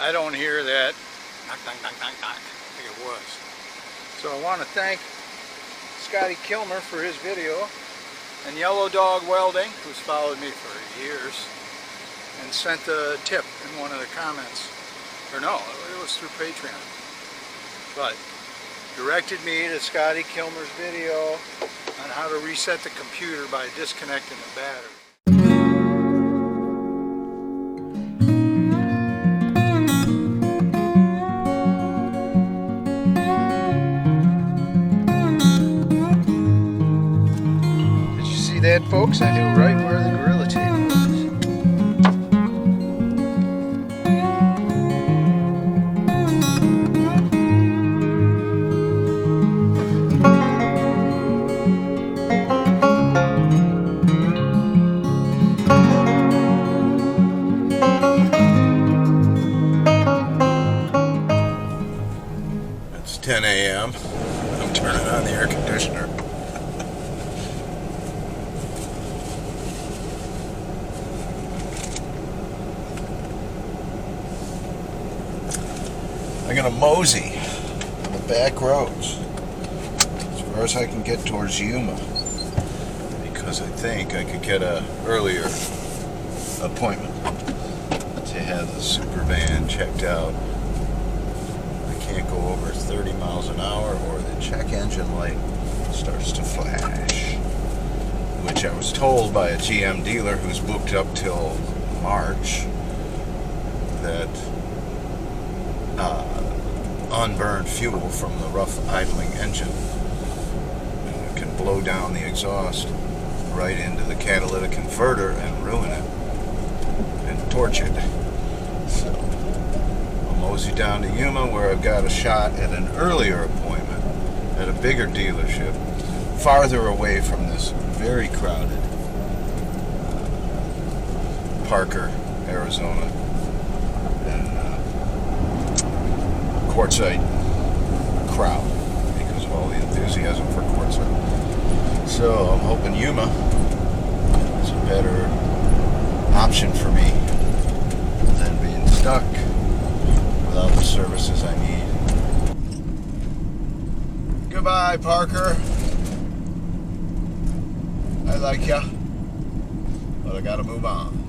I don't hear that knock, knock, knock, knock, knock like it was. So I want to thank Scotty Kilmer for his video, and Yellow Dog Welding, who's followed me for years and sent a tip in one of the comments. Or no, it was through Patreon. But directed me to Scotty Kilmer's video on how to reset the computer by disconnecting the battery. Did you see that, folks? I knew right where the Gorilla Tape was. It's 10 a.m. I'm turning on the air conditioner. I'm gonna mosey on the back roads as far as I can get towards Yuma, because I think I could get a earlier appointment to have the super van checked out. I can't go over 30 miles an hour or the check engine light starts to flash, which I was told by a GM dealer who's booked up till March that unburned fuel from the rough idling engine can blow down the exhaust right into the catalytic converter and ruin it and torch it. So I'll mosey down to Yuma, where I've got a shot at an earlier appointment at a bigger dealership farther away from this very crowded Parker, Arizona and quartzite crowd because of all the enthusiasm for quartzite. So I'm hoping Yuma is a better option for me than being stuck without the services I need. Goodbye, Parker. I like ya, but I gotta move on.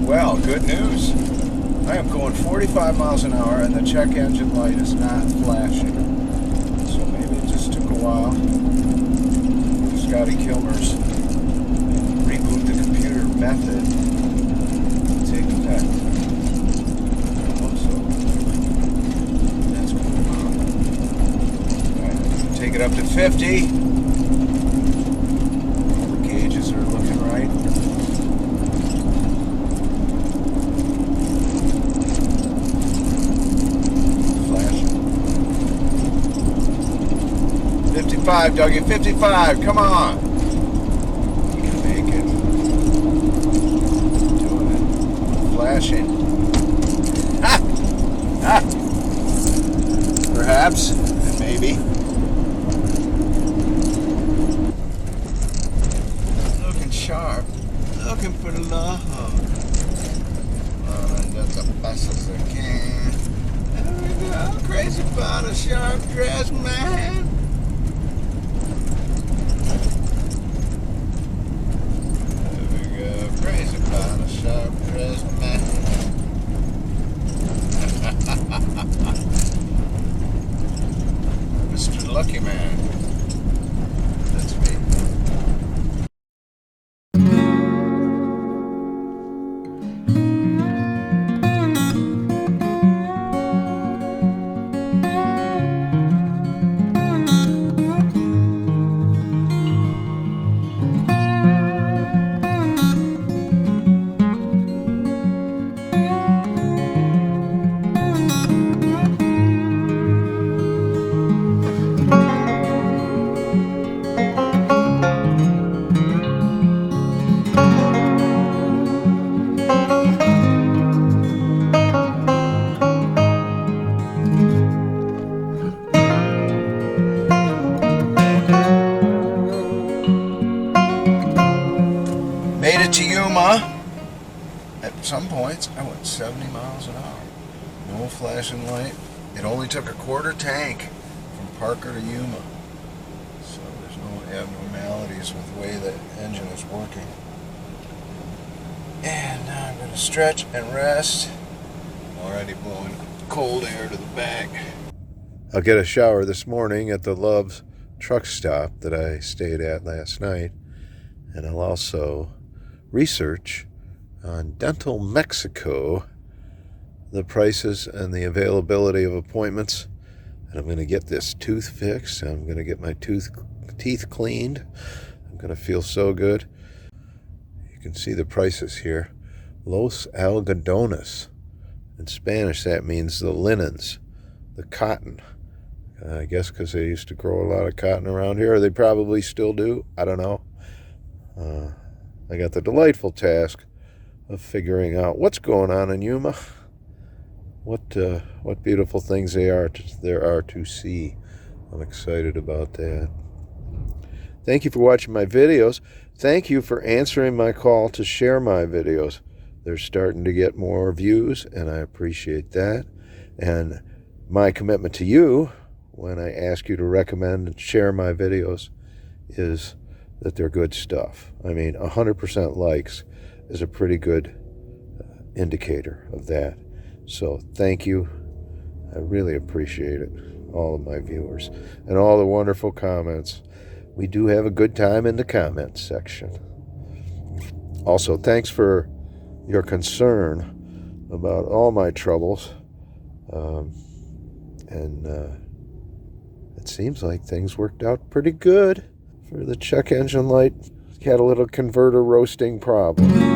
Well, good news. I am going 45 miles an hour and the check engine light is not flashing. So maybe it just took a while. Scotty Kilmer's reboot the computer method to take effect. So that's going on. Alright, take it up to 50. All the gauges are looking right. 55, Dougie, 55, come on. You can make it. Doing it. Flashing. Ha! Ha! Perhaps, maybe. Looking sharp. Looking for the love. Running just as fast as I can. There we go. Crazy about a sharp dressed man. Crazy about a sharp dressed man. Mr. Lucky Man. That's me. some points I went 70 miles an hour. No flashing light. It only took a quarter tank from Parker to Yuma. So there's no abnormalities with the way the engine is working. And now I'm going to stretch and rest. Already blowing cold air to the back. I'll get a shower this morning at the Love's truck stop that I stayed at last night. And I'll also research on Dental Mexico the prices and the availability of appointments. And I'm going to get this tooth fixed. I'm going to get my teeth cleaned. I'm going to feel so good. You can see the prices here. Los algodones. In Spanish, that means the linens, the cotton. I guess because they used to grow a lot of cotton around here. Or they probably still do. I don't know. I got the delightful task of figuring out what's going on in Yuma. What beautiful things there are to see. I'm excited about that. Thank you for watching my videos. Thank you for answering my call to share my videos. They're starting to get more views, and I appreciate that. And my commitment to you, when I ask you to recommend and share my videos, is that they're good stuff. I mean, 100% likes is a pretty good indicator of that. So thank you. I really appreciate it. All of my viewers and all the wonderful comments. We do have a good time in the comments section. Also, thanks for your concern about all my troubles. It seems like things worked out pretty good for the check engine light catalytic converter roasting problem.